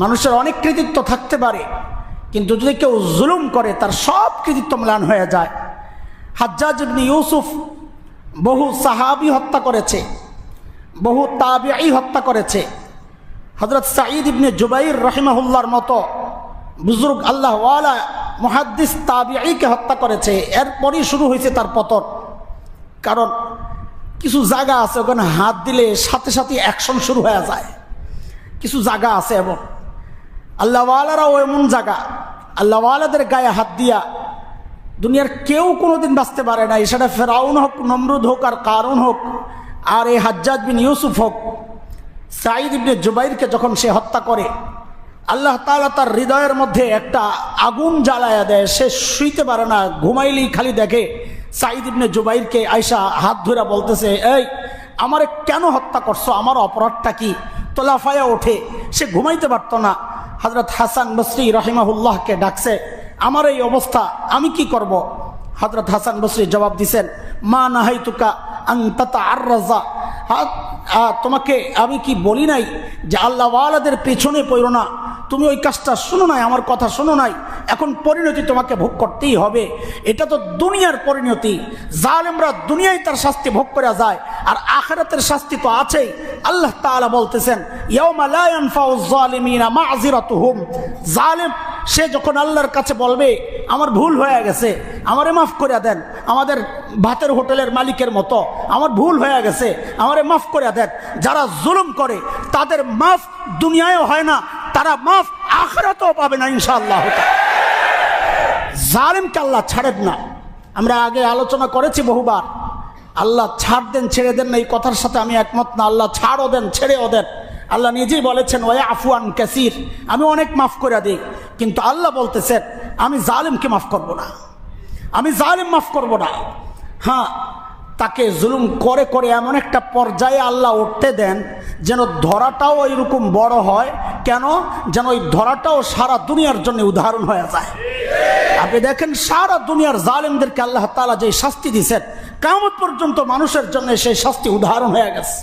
মানুষের অনেক কৃতিত্ব থাকতে পারে, কিন্তু যদি কেউ জুলুম করে তার সব কৃতিত্ব ম্লান হয়ে যায়। হাজ্জাজ ইবনে ইউসুফ বহু সাহাবী হত্যা করেছে, বহু তাবিঈ হত্যা করেছে। হযরত সাঈদ ইবনে জুবাইর রাহিমাহুল্লাহর মতো বুজুর্গ আল্লাহওয়ালা মুহাদ্দিস তাবিঈকে হত্যা করেছে। এরপরই শুরু হয়েছে তার পতন। কারণ কিছু জায়গা আছে ওখানে হাত দিলে সাথে সাথে অ্যাকশন শুরু হয়ে যায়। কিছু জায়গা আছে এবং আল্লাহওয়ালারাও এমন জায়গা, আল্লাহওয়ালাদের গায়ে হাত দিয়া দুনিয়ার কেউ কোনোদিন বাঁচতে পারে না। সেটা ফেরাউন হোক, নমরুদ হোক, আর কারুন হোক, আর এই হাজ্জাজ বিন ইউসুফ হোক। সাঈদ ইবনে জুবাইরকে যখন সে হত্যা করে, আল্লাহ তাআলা তার হৃদয়ের মধ্যে একটা আগুন জ্বালায়া দেয়। সে শুইতে পারে না, ঘুমাইলেই খালি দেখে সাঈদ ইবনে জুবাইরকে আয়সা হাত ধরে বলতেছে, এই আমারে কেন হত্যা করছো, আমার অপরাধটা কি? তোলাফায়া ওঠে, সে ঘুমাইতে পারত না। হযরত হাসান বসরি রাহিমাহুল্লাহকে ডাকছে, আমার এই অবস্থা, আমি কি করব? হযরত হাসান বসরি জবাব দিছেন, মা নাহাইতুকা আন তাতাআররাজা, তোমাকে আমি কি বলি নাই যে আল্লাহওয়ালাদের পেছনে পড়ো না? তুমি ওই কাজটা শুনো নাই, আমার কথা শুনো নাই। এখন পরিণতি তোমাকে ভোগ করতেই হবে। এটা তো দুনিয়ার পরিণতি। জালেমরা দুনিয়ায় তার শাস্তি ভোগ করে যায়, আর আখিরাতের শাস্তি তো আছেই। আল্লাহ তাআলা বলতেছেন, ইয়াউমা লা ইয়ানফাউয যালিমিনা মাযিরাতুহুম, জালেম সে যখন আল্লাহর কাছে বলবে আমার ভুল হয়ে গেছে, আমারে মাফ করে দেন, আমাদের ভাতের হোটেলের মালিকের মতো আমার ভুল হয়ে গেছে, আমারে মাফ করে দেন। যারা জুলুম করে তাদের মাফ দুনিয়ায়ও হয় না, তারা মাফ আখিরাতেও পাবে না ইনশাআল্লাহ। জালিমকে আল্লাহ ছাড়েন না। আমরা আগে আলোচনা করেছি বহুবার, আল্লাহ ছাড় দেন ছেড়ে দেন না, এই কথার সাথে আমি একমত না। আল্লাহ ছাড়ও দেন ছেড়েও দেন। আল্লাহ নিজেই বলেছেন, ওয়া আফওয়ান কাসীর, আমি অনেক মাফ করে দিই। কিন্তু আল্লাহ বলতেছেন, আমি জালিমকে মাফ করব না, আমি জালিম মাফ করব না। হ্যাঁ, তাকে জুলুম করে করে এমন একটা পর্যায়ে আল্লাহ উঠতে দেন যেন ধরাটাও এরকম বড় হয়। কেন? যেন ওই ধরাটাও সারা দুনিয়ার জন্য উদাহরণ হয়ে যায়। আপনি দেখেন, সারা দুনিয়ার জালিমদেরকে আল্লাহ তাআলা যে শাস্তি দিয়েছেন, কিয়ামত পর্যন্ত মানুষের জন্য সেই শাস্তি উদাহরণ হয়ে গেছে।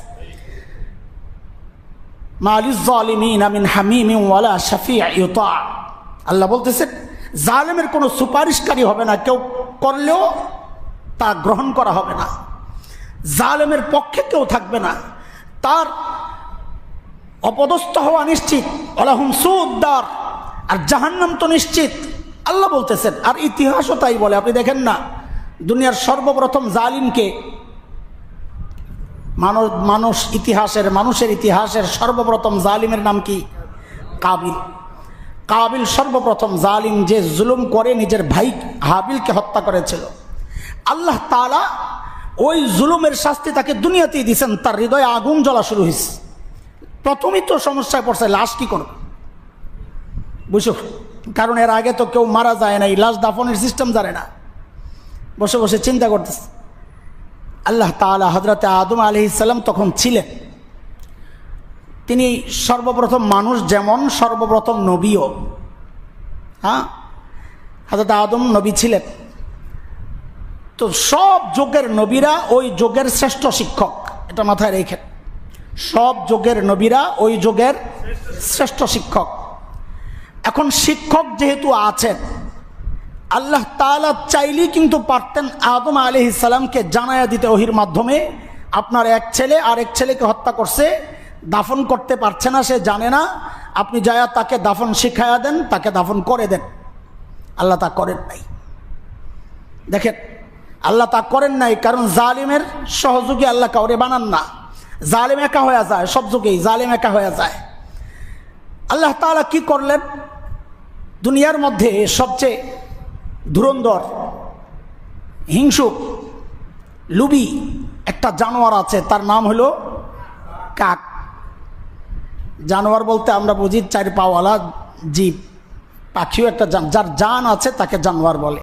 মা লিয-যালিমিনা মিন হামিমিন ওয়ালা শাফি'in ইউতা', আল্লাহ বলতেছেন জালেমের কোনো সুপারিশকারী হবে না, কেউ করলেও তা গ্রহণ করা হবে না। জালেমের পক্ষে কেউ থাকবে না, তার অপদস্থ হওয়া নিশ্চিত। ওয়ালাহুম সুউদ-দার, আর জাহান্নাম তো নিশ্চিত আল্লাহ বলতেছেন। আর ইতিহাসও তাই বলে। আপনি দেখেন না, দুনিয়ার সর্বপ্রথম জালিমকে মানুষের ইতিহাসের সর্বপ্রথম জালিমের নাম কি? কাবিল। কাবিল সর্বপ্রথম জালিম, যে জুলুম করে নিজের ভাই হাবিলকে হত্যা করেছিল। আল্লাহ তাআলা ওই জুলুমের শাস্তি তাকে দুনিয়াতেই দিয়েছেন। তার হৃদয়ে আগুন জ্বলা শুরু হয়েছে। প্রথমেই তো সমস্যায় পড়ছে, লাশ কি করবে? বুঝো, কারণ এর আগে তো কেউ মারা যায় না, এই লাশ দাফনের সিস্টেম জানে না। বসে বসে চিন্তা করতেছে। আল্লাহ তাআলা হযরতে আদম আলাইহিস সালাম তখন ছিলেন, তিনি সর্বপ্রথম মানুষ, যেমন সর্বপ্রথম নবীও। হ্যাঁ, হযরতে আদম নবী ছিলেন। তো সব যুগের নবীরা ওই যুগের শ্রেষ্ঠ শিক্ষক, এটা মাথায় রেখেন। সব যুগের নবীরা ওই যুগের শ্রেষ্ঠ শিক্ষক। এখন শিক্ষক যেহেতু আছেন, আল্লাহ তাআলা চাইলেই কিন্তু পারতেন আদম আলাইহিস সালামকে জানায়া দিতে ওহির মাধ্যমে, আপনার এক ছেলে আরেক ছেলেকে হত্যা করছে, দাফন করতে পারছে না, সে জানে না, আপনি যায়া তাকে দাফন শিখায়া দেন, তাকে দাফন করে দেন। আল্লাহ তা করেন নাই। দেখেন, আল্লাহ তা করেন নাই, কারণ জালিমের সহযোগী আল্লাহ কাউরে বানান না। জালিম একা হয়ে যায়, সব যুগেই জালিম একা হয়ে যায়। আল্লাহ তাআলা কি করলেন? দুনিয়ার মধ্যে সবচেয়ে ধুরন্ধর, হিংসুক, লুবি একটা জানোয়ার আছে, তার নাম হলো কাক। জানোয়ার বলতে আমরা বুঝি চার পাওয়ালা জীব, পাখিও একটা, যার জান আছে তাকে জানোয়ার বলে।